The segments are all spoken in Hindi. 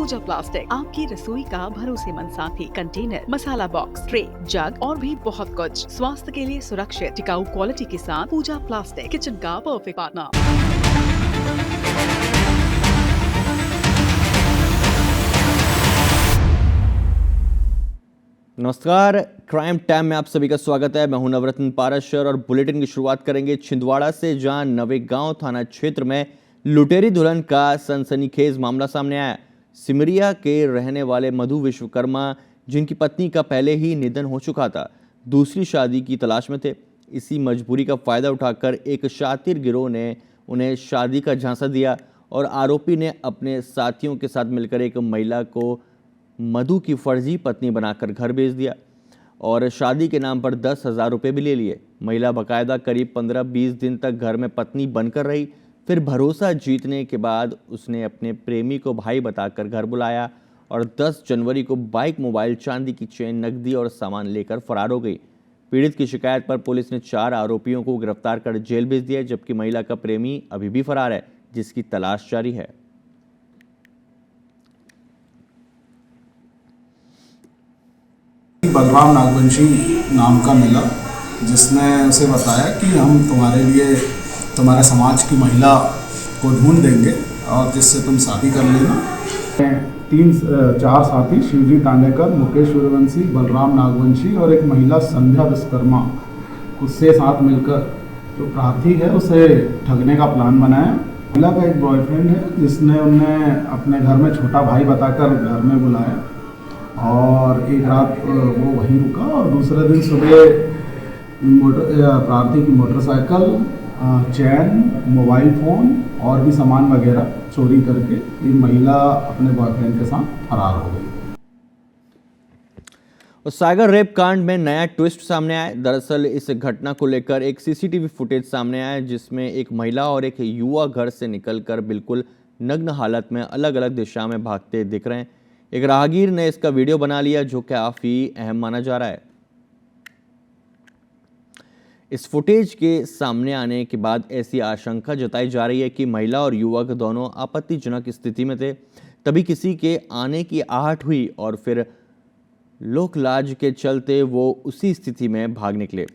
पूजा प्लास्टिक, आपकी रसोई का भरोसेमंद साथी। कंटेनर, मसाला बॉक्स, ट्रे, जग और भी बहुत कुछ। स्वास्थ्य के लिए सुरक्षित टिकाऊ क्वालिटी के साथ पूजा प्लास्टिक, किचन का परफेक्ट पार्टनर। नमस्कार, क्राइम टाइम में आप सभी का स्वागत है। मैं हूं नवरत्न पाराशर और बुलेटिन की शुरुआत करेंगे छिंदवाड़ा से, जहां नवेगांव थाना क्षेत्र में लुटेरी दुल्हन का सनसनीखेज मामला सामने आया। सिमरिया के रहने वाले मधु विश्वकर्मा, जिनकी पत्नी का पहले ही निधन हो चुका था, दूसरी शादी की तलाश में थे। इसी मजबूरी का फायदा उठाकर एक शातिर गिरोह ने उन्हें शादी का झांसा दिया और आरोपी ने अपने साथियों के साथ मिलकर एक महिला को मधु की फर्जी पत्नी बनाकर घर भेज दिया और शादी के नाम पर 10,000 रुपये भी ले लिए। महिला बाकायदा करीब 15-20 दिन तक घर में पत्नी बनकर रही। फिर भरोसा जीतने के बाद उसने अपने प्रेमी को भाई बताकर घर बुलाया और 10 जनवरी को बाइक, मोबाइल, चांदी की चेन, नकदी और सामान लेकर फरार हो गई। पीड़ित की शिकायत पर पुलिस ने 4 आरोपियों को गिरफ्तार कर जेल भेज दिया, जबकि महिला का प्रेमी अभी भी फरार है, जिसकी तलाश जारी है। बलराम नागवंशी नाम का मिला, जिसने उसे बताया कि हम तुम्हारे लिए तुम्हारे समाज की महिला को ढूंढ देंगे और जिससे तुम शादी कर लेना। 3-4 साथी शिवजी तांडेकर, मुकेश सूर्यवंशी, बलराम नागवंशी और एक महिला संध्या विश्वकर्मा, उससे साथ मिलकर जो प्रार्थी है उसे ठगने का प्लान बनाया। महिला का एक बॉयफ्रेंड है जिसने उन्हें अपने घर में छोटा भाई बताकर घर में बुलाया और एक रात वो वहीं रुका और दूसरे दिन सुबह प्रार्थी की मोटरसाइकिल, चैन, मोबाइल फ़ोन और भी सामान वगैरह चोरी करके ये महिला अपने बॉयफ्रेंड के साथ फरार हो गई। और सागर रेप कांड में नया ट्विस्ट सामने आया। दरअसल इस घटना को लेकर एक सीसीटीवी फुटेज सामने आया, जिसमें एक महिला और एक युवा घर से निकलकर बिल्कुल नग्न हालत में अलग अलग दिशा में भागते दिख रहे हैं। एक राहगीर ने इसका वीडियो बना लिया, जो काफी अहम माना जा रहा है। इस फुटेज के सामने आने के बाद ऐसी आशंका जताई जा रही है कि महिला और युवक दोनों आपत्तिजनक स्थिति में थे। तभी किसी के आने की आहट हुई और फिर लोकलाज के चलते वो उसी स्थिति में भाग निकले।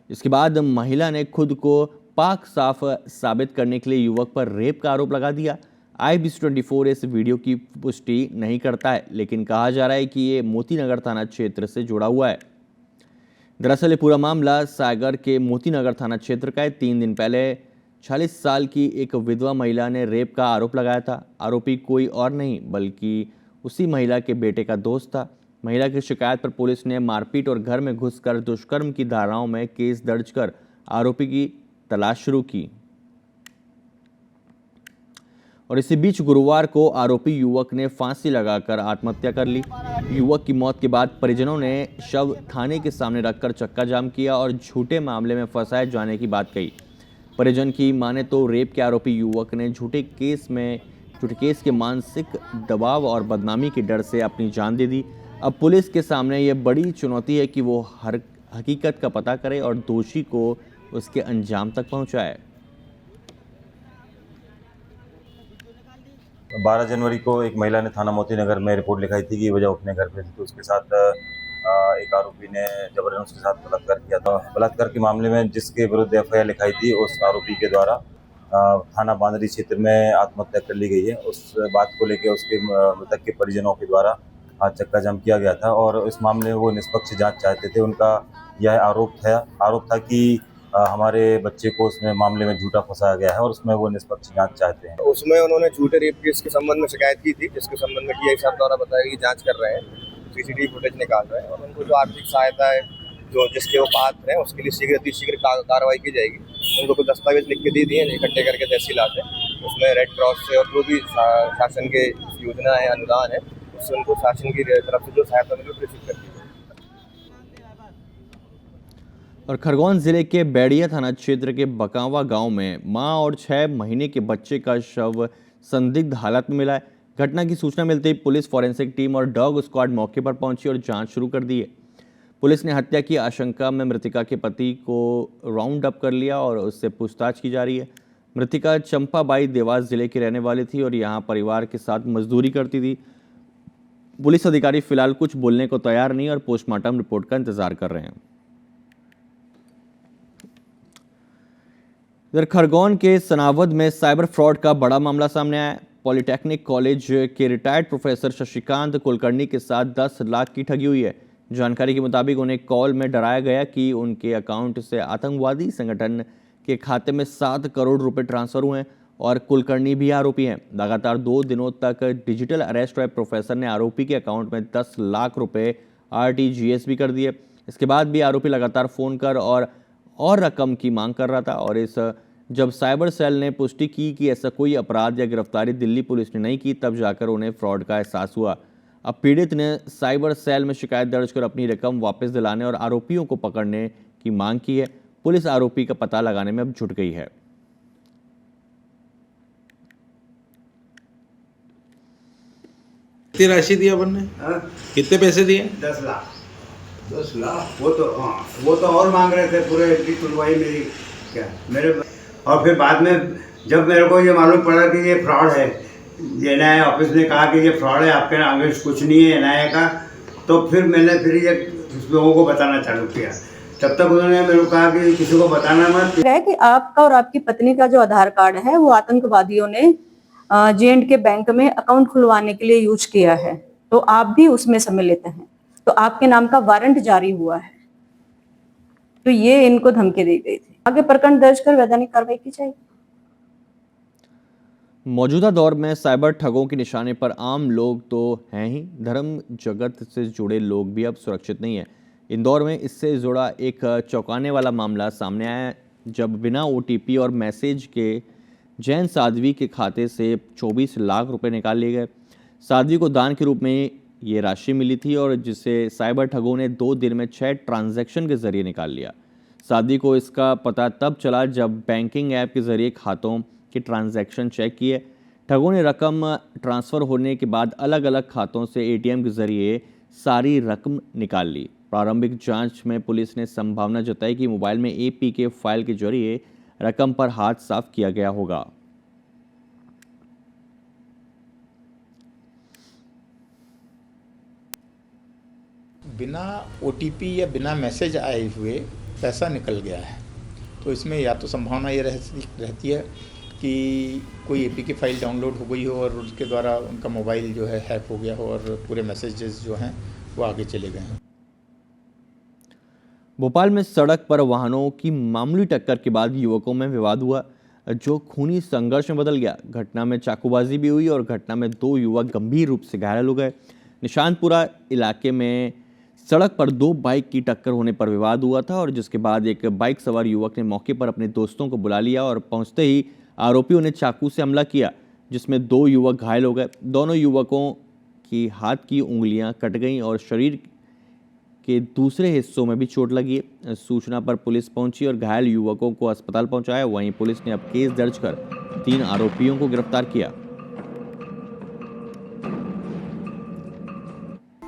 इसके बाद महिला ने खुद को पाक साफ साबित करने के लिए युवक पर रेप का आरोप लगा दिया। IBC24 इस वीडियो की पुष्टि नहीं करता है, लेकिन कहा जा रहा है कि ये मोतीनगर थाना क्षेत्र से जुड़ा हुआ है। दरअसल ये पूरा मामला सागर के मोतीनगर थाना क्षेत्र का है। 3 दिन पहले 40 साल की एक विधवा महिला ने रेप का आरोप लगाया था। आरोपी कोई और नहीं बल्कि उसी महिला के बेटे का दोस्त था। महिला की शिकायत पर पुलिस ने मारपीट और घर में घुसकर दुष्कर्म की धाराओं में केस दर्ज कर आरोपी की तलाश शुरू की। और इसी बीच गुरुवार को आरोपी युवक ने फांसी लगाकर आत्महत्या कर ली। युवक की मौत के बाद परिजनों ने शव थाने के सामने रखकर चक्का जाम किया और झूठे मामले में फंसाए जाने की बात कही। परिजन की माने तो रेप के आरोपी युवक ने झूठे केस के मानसिक दबाव और बदनामी के डर से अपनी जान दे दी। अब पुलिस के सामने यह बड़ी चुनौती है कि वो हर हकीकत का पता करे और दोषी को उसके अंजाम तक पहुंचाए। 12 जनवरी को एक महिला ने थाना मोतीनगर में रिपोर्ट लिखाई थी कि वजह अपने घर पे थी, तो उसके साथ एक आरोपी ने जबरन उसके साथ बलात्कार किया था। बलात्कार के मामले में जिसके विरुद्ध FIR लिखाई थी, उस आरोपी के द्वारा थाना बांदरी क्षेत्र में आत्महत्या कर ली गई है। उस बात को लेकर उसके मृतक के परिजनों के द्वारा आज चक्का जाम किया गया था और इस मामले में वो निष्पक्ष जाँच चाहते थे। उनका यह आरोप था कि हमारे बच्चे को उसमें मामले में झूठा फंसाया गया है और उसमें वो निष्पक्ष जांच चाहते हैं। उसमें उन्होंने झूठे रेप केस के संबंध में शिकायत की थी, जिसके संबंध में DI साहब द्वारा बताया कि जांच कर रहे हैं, CCTV फुटेज निकाल रहे हैं और उनको जो आर्थिक सहायता है जो जिसके वो पात्र हैं उसके लिए शीघ्र कार्रवाई की जाएगी। उनको कुछ दस्तावेज लिख के दे दिए इकट्ठे करके तहसीलात है, उसमें रेड क्रॉस से और जो भी शासन के योजना है, अनुदान है, उससे उनको शासन की तरफ से जो सहायता मिले प्रेषित कर दी। और खरगोन जिले के बैड़िया थाना क्षेत्र के बकावा गांव में मां और 6 महीने के बच्चे का शव संदिग्ध हालत में मिला है। घटना की सूचना मिलते ही पुलिस, फॉरेंसिक टीम और डॉग स्क्वाड मौके पर पहुंची और जांच शुरू कर दी है। पुलिस ने हत्या की आशंका में मृतका के पति को राउंड अप कर लिया और उससे पूछताछ की जा रही है। मृतिका चंपाबाई देवास जिले की रहने वाली थी और यहाँ परिवार के साथ मजदूरी करती थी। पुलिस अधिकारी फिलहाल कुछ बोलने को तैयार नहीं और पोस्टमार्टम रिपोर्ट का इंतजार कर रहे हैं। इधर खरगोन के सनावद में साइबर फ्रॉड का बड़ा मामला सामने आया। पॉलिटेक्निक कॉलेज के रिटायर्ड प्रोफेसर शशिकांत कुलकर्णी के साथ 10 लाख की ठगी हुई है। जानकारी के मुताबिक उन्हें कॉल में डराया गया कि उनके अकाउंट से आतंकवादी संगठन के खाते में 7 करोड़ रुपए ट्रांसफर हुए हैं और कुलकर्णी भी आरोपी हैं। लगातार 2 दिनों तक डिजिटल अरेस्ट हुए प्रोफेसर ने आरोपी के अकाउंट में 10 लाख रुपए RTGS भी कर दिए। इसके बाद भी आरोपी लगातार फोन कर और रकम की मांग कर रहा था और जब साइबर सेल ने पुष्टि की कि ऐसा कोई अपराध या गिरफ्तारी दिल्ली पुलिस ने नहीं की, तब जाकर उन्हें फ्रॉड का एहसास हुआ। अब पीड़ित ने साइबर सेल में शिकायत दर्ज कर अपनी रकम वापस दिलाने और आरोपियों को पकड़ने की मांग की है। पुलिस आरोपी का पता लगाने में अब जुट गई है। कितनी राशि दी अपन ने? कितने पैसे दिए? 10 लाख। 10 लाख वो तो और मांग रहे थे, पूरे एंट्री खुलवाई मेरी क्या मेरे। और फिर बाद में जब मेरे को ये मालूम पड़ा कि ये फ्रॉड है, NIA ऑफिस ने कहा कि ये फ्रॉड है, आपके अगेंस्ट कुछ नहीं है NIA का, तो फिर मैंने फिर ये लोगों को बताना चालू किया। तब तक उन्होंने मेरे को कहा कि किसी को बताना मत। है कि आपका और आपकी पत्नी का जो आधार कार्ड है वो आतंकवादियों ने J&K बैंक में अकाउंट खुलवाने के लिए यूज किया है, तो आप भी उसमें सम्मिलित हैं, तो आपके नाम का वारंट जारी हुआ है, तो ये इनको धमकी दी गई थी। आगे प्रकरण दर्ज कर वैधानिक कार्रवाई की जाएगी। मौजूदा दौर में साइबर ठगों के निशाने पर आम लोग तो हैं ही, धर्म जगत से जुड़े लोग भी अब सुरक्षित नहीं है। इंदौर में इससे जुड़ा एक चौंकाने वाला मामला सामने आया जब बिना OTP और मैसेज के जैन साध्वी के खाते से 24 लाख रुपए निकाल लिए गए। साध्वी को दान के रूप में ये राशि मिली थी और जिसे साइबर ठगों ने 2 दिन में 6 ट्रांजैक्शन के जरिए निकाल लिया। साध्वी को इसका पता तब चला जब बैंकिंग ऐप के जरिए खातों के ट्रांजैक्शन चेक किए। ठगों ने रकम ट्रांसफ़र होने के बाद अलग अलग खातों से ATM के जरिए सारी रकम निकाल ली। प्रारंभिक जांच में पुलिस ने संभावना जताई कि मोबाइल में APK फाइल के जरिए रकम पर हाथ साफ किया गया होगा। बिना OTP या बिना मैसेज आए हुए पैसा निकल गया है, तो इसमें या तो संभावना ये रहती है कि कोई APK फाइल डाउनलोड हो गई हो और उसके द्वारा उनका मोबाइल जो है हैक हो गया हो और पूरे मैसेजेस जो हैं वो आगे चले गए हैं। भोपाल में सड़क पर वाहनों की मामूली टक्कर के बाद युवकों में विवाद हुआ जो खूनी संघर्ष में बदल गया। घटना में चाकूबाजी भी हुई और घटना में 2 युवक गंभीर रूप से घायल हो गए। निशानपुरा इलाके में सड़क पर 2 बाइक की टक्कर होने पर विवाद हुआ था और जिसके बाद एक बाइक सवार युवक ने मौके पर अपने दोस्तों को बुला लिया और पहुंचते ही आरोपियों ने चाकू से हमला किया जिसमें 2 युवक घायल हो गए। दोनों युवकों की हाथ की उंगलियां कट गईं और शरीर के दूसरे हिस्सों में भी चोट लगी। सूचना पर पुलिस पहुंची और घायल युवकों को अस्पताल पहुंचाया। वहीं पुलिस ने अब केस दर्ज कर 3 आरोपियों को गिरफ्तार किया।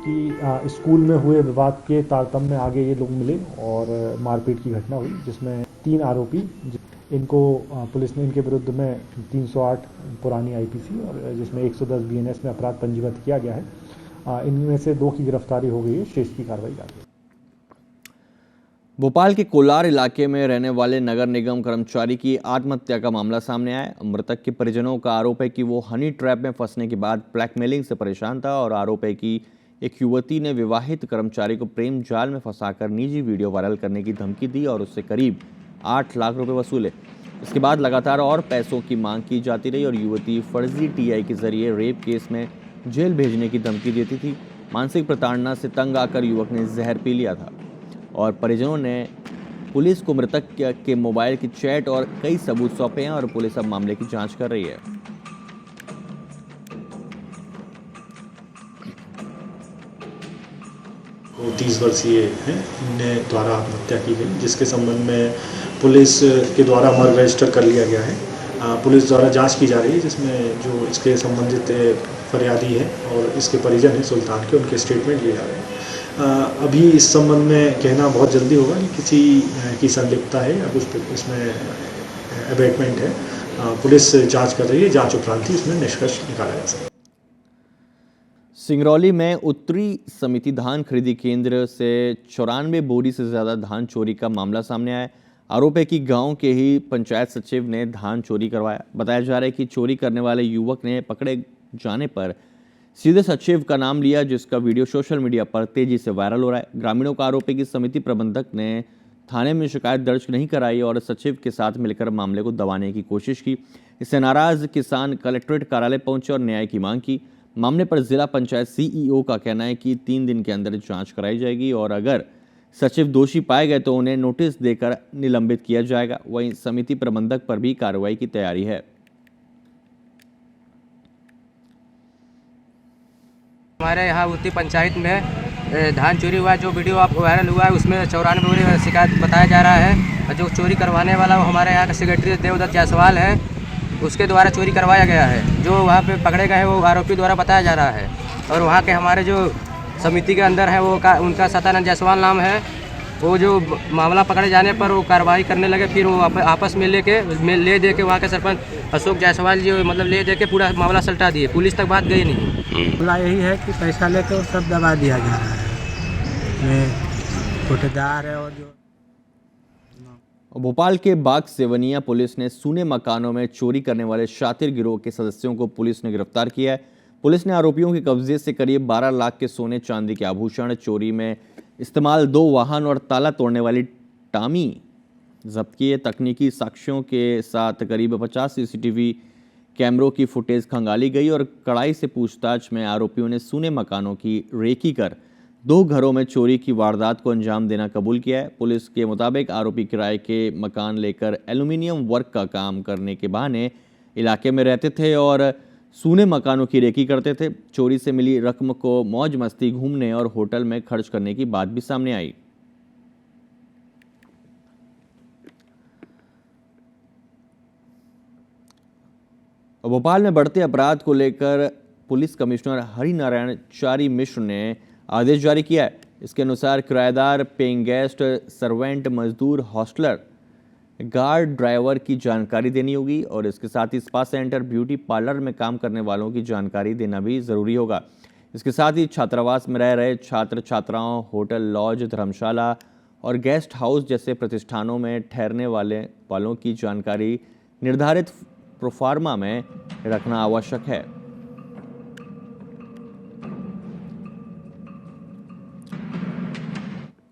कि स्कूल में हुए विवाद के तारतम्य में आगे ये लोग मिले और मारपीट की घटना हुई जिसमें 3 आरोपी, इनको पुलिस ने इनके विरुद्ध में 308 पुरानी IPC और जिसमें 110 BNS में अपराध पंजीबद्ध किया गया है। इनमें से 2 की गिरफ्तारी हो गई है, शेष की कार्रवाई जारी है। भोपाल के कोलार इलाके में रहने वाले नगर निगम कर्मचारी की आत्महत्या का मामला सामने आया। मृतक के परिजनों का आरोप है कि वो हनी ट्रैप में फंसने के बाद ब्लैकमेलिंग से परेशान था और आरोप है कि एक युवती ने विवाहित कर्मचारी को प्रेम जाल में फंसाकर निजी वीडियो वायरल करने की धमकी दी और उससे करीब 8 लाख रुपए वसूले। इसके बाद लगातार और पैसों की मांग की जाती रही और युवती फर्जी TI के जरिए रेप केस में जेल भेजने की धमकी देती थी। मानसिक प्रताड़ना से तंग आकर युवक ने जहर पी लिया था और परिजनों ने पुलिस को मृतक के मोबाइल की चैट और कई सबूत सौंपे हैं और पुलिस अब मामले की जांच कर रही है। 30 वर्षीय हैं, इनके द्वारा आत्महत्या की गई जिसके संबंध में पुलिस के द्वारा मर्डर रजिस्टर कर लिया गया है। पुलिस द्वारा जांच की जा रही है जिसमें जो इसके संबंधित फरियादी है और इसके परिजन हैं सुल्तान के, उनके स्टेटमेंट लिए जा रहे हैं। अभी इस संबंध में कहना बहुत जल्दी होगा कि किसी की संलिप्तता है या कुछ इसमें अबेटमेंट है, पुलिस जांच कर रही है, जांच उपरांत ही इसमें निष्कर्ष निकाला जा सकता है। सिंगरौली में उत्तरी समिति धान खरीदी केंद्र से 94 बोरी से ज्यादा धान चोरी का मामला सामने आया है। आरोप है कि गांव के ही पंचायत सचिव ने धान चोरी करवाया। बताया जा रहा है कि चोरी करने वाले युवक ने पकड़े जाने पर सीधे सचिव का नाम लिया, जिसका वीडियो सोशल मीडिया पर तेजी से वायरल हो रहा है। ग्रामीणों का आरोप है कि समिति प्रबंधक ने थाने में शिकायत दर्ज नहीं कराई और सचिव के साथ मिलकर मामले को दबाने की कोशिश की। इससे नाराज किसान कलेक्ट्रेट कार्यालय पहुंचे और न्याय की मांग की। मामले पर जिला पंचायत सीईओ का कहना है कि 3 दिन के अंदर जांच कराई जाएगी और अगर सचिव दोषी पाए गए तो उन्हें नोटिस देकर निलंबित किया जाएगा। वहीं समिति प्रबंधक पर भी कार्रवाई की तैयारी है। हमारे यहाँ उत्तरी पंचायत में धान चोरी हुआ, जो वीडियो आप वायरल हुआ है उसमें 94 बोरी शिकायत बताया जा रहा है। और जो चोरी करवाने वाला वो हमारे यहाँ का सेक्रेटरी देवदत्त जायसवाल है, उसके द्वारा चोरी करवाया गया है। जो वहाँ पे पकड़े गए हैं वो आरोपी द्वारा बताया जा रहा है। और वहाँ के हमारे जो समिति के अंदर है वो उनका सतानंद जायसवाल नाम है। वो जो मामला पकड़े जाने पर वो कार्रवाई करने लगे, फिर वो आपस में ले दे के वहाँ के सरपंच अशोक जायसवाल जी मतलब ले दे के पूरा मामला सल्टा दिए। पुलिस तक बात गई नहीं। मामला यही है कि पैसा लेकर सब दबा दिया जा रहा है। ठेकेदार है और जो भोपाल के बाग सेवनिया पुलिस ने सूने मकानों में चोरी करने वाले शातिर गिरोह के सदस्यों को पुलिस ने गिरफ्तार किया है। पुलिस ने आरोपियों के कब्जे से करीब 12 लाख के सोने चांदी के आभूषण, चोरी में इस्तेमाल 2 वाहन और ताला तोड़ने वाली टामी जब्त किए। तकनीकी साक्ष्यों के साथ करीब 50 सीसीटीवी कैमरों की फुटेज खंगाली गई और कड़ाई से पूछताछ में आरोपियों ने सूने मकानों की रेकी कर 2 घरों में चोरी की वारदात को अंजाम देना कबूल किया है। पुलिस के मुताबिक आरोपी किराए के मकान लेकर एल्यूमिनियम वर्क का काम करने के बहाने इलाके में रहते थे और सूने मकानों की रेकी करते थे। चोरी से मिली रकम को मौज मस्ती, घूमने और होटल में खर्च करने की बात भी सामने आई। भोपाल में बढ़ते अपराध को लेकर पुलिस कमिश्नर हरिनारायण चारी मिश्र ने आदेश जारी किया है। इसके अनुसार किराएदार, पेइंग गेस्ट, सर्वेंट, मजदूर, हॉस्टलर, गार्ड, ड्राइवर की जानकारी देनी होगी और इसके साथ ही स्पा सेंटर, ब्यूटी पार्लर में काम करने वालों की जानकारी देना भी ज़रूरी होगा। इसके साथ ही छात्रावास में रह रहे छात्र छात्राओं, होटल, लॉज, धर्मशाला और गेस्ट हाउस जैसे प्रतिष्ठानों में ठहरने वालों की जानकारी निर्धारित प्रोफार्मा में रखना आवश्यक है।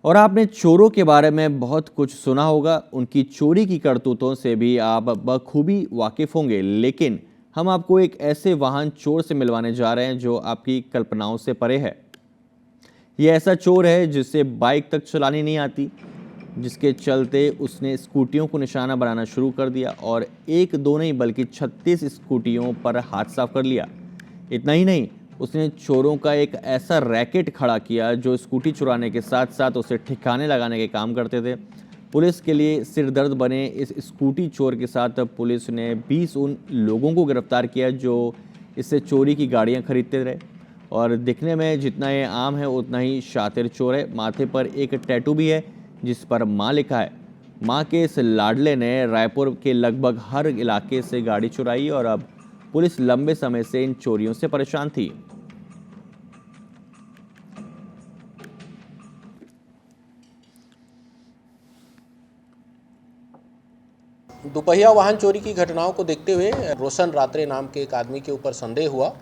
और आपने चोरों के बारे में बहुत कुछ सुना होगा, उनकी चोरी की करतूतों से भी आप बखूबी वाकिफ होंगे, लेकिन हम आपको एक ऐसे वाहन चोर से मिलवाने जा रहे हैं जो आपकी कल्पनाओं से परे है। ये ऐसा चोर है जिसे बाइक तक चलानी नहीं आती, जिसके चलते उसने स्कूटियों को निशाना बनाना शुरू कर दिया और 1-2 नहीं बल्कि 36 स्कूटियों पर हाथ साफ कर लिया। इतना ही नहीं, उसने चोरों का एक ऐसा रैकेट खड़ा किया जो स्कूटी चुराने के साथ साथ उसे ठिकाने लगाने के काम करते थे। पुलिस के लिए सिरदर्द बने इस स्कूटी चोर के साथ पुलिस ने 20 उन लोगों को गिरफ्तार किया जो इससे चोरी की गाड़ियां खरीदते रहे और दिखने में जितना ये आम है उतना ही शातिर चोर है। माथे पर एक टैटू भी है जिस पर माँ लिखा है। माँ के इस लाडले ने रायपुर के लगभग हर इलाके से गाड़ी चुराई और अब पुलिस लंबे समय से इन चोरियों से परेशान थी। दोपहिया वाहन चोरी की घटनाओं को देखते हुए रोशन रात्रे नाम के एक आदमी के ऊपर संदेह हुआ।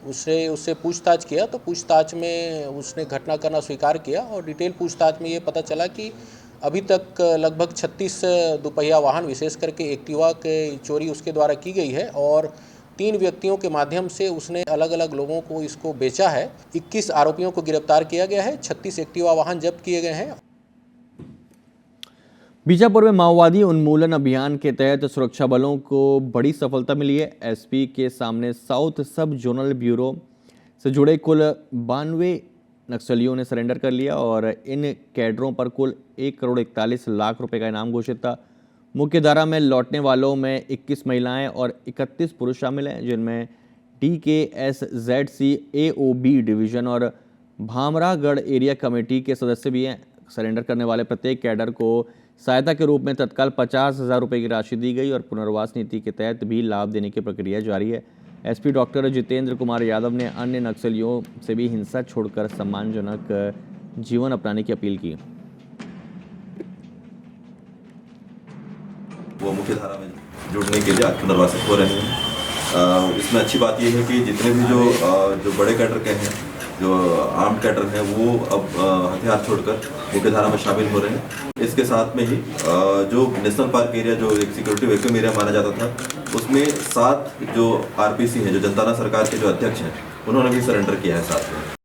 उससे पूछताछ किया तो पूछताछ में उसने घटना करना स्वीकार किया और डिटेल पूछताछ में ये पता चला कि अभी तक लगभग 36 दोपहिया वाहन विशेष करके एक्टिवा के चोरी उसके द्वारा की गई है और 3 व्यक्तियों के माध्यम से उसने अलग अलग लोगों को इसको बेचा है। 21 आरोपियों को गिरफ्तार किया गया है, 36 एक्टिवा वाहन जब्त किए गए हैं। बीजापुर में माओवादी उन्मूलन अभियान के तहत सुरक्षा बलों को बड़ी सफलता मिली है। एसपी के सामने साउथ सब जोनल ब्यूरो से जुड़े कुल 92 नक्सलियों ने सरेंडर कर लिया और इन कैडरों पर कुल 1 करोड़ 41 लाख रुपए का इनाम घोषित था। मुख्य धारा में लौटने वालों में 21 महिलाएं और 31 पुरुष शामिल हैं, जिनमें DKSZC AOB डिवीजन और भामरागढ़ एरिया कमेटी के सदस्य भी हैं। सरेंडर करने वाले प्रत्येक कैडर को सहायता के रूप में तत्काल 50,000 रुपये की राशि दी गई और पुनर्वास नीति के तहत भी लाभ देने की प्रक्रिया जारी है। एसपी डॉक्टर जितेंद्र कुमार यादव ने अन्य नक्सलियों से भी हिंसा छोड़कर सम्मानजनक जीवन अपनाने की अपील की। वो मुख्य धारा में जुड़ने के लिए आज पुनर्वासित हो रहे हैं। इसमें अच्छी बात यह है कि जितने भी जो बड़े कैडर के हैं, जो आर्म्ड कैडर हैं, वो अब हथियार छोड़कर मुख्य धारा में शामिल हो रहे हैं। इसके साथ में ही जो नेशनल पार्क एरिया, जो एक सिक्योरिटी वैक्यूम एरिया माना जाता था, उसमें 7 जो आरपीसी हैं, जो जनताना सरकार के जो अध्यक्ष हैं, उन्होंने भी सरेंडर किया है साथ में।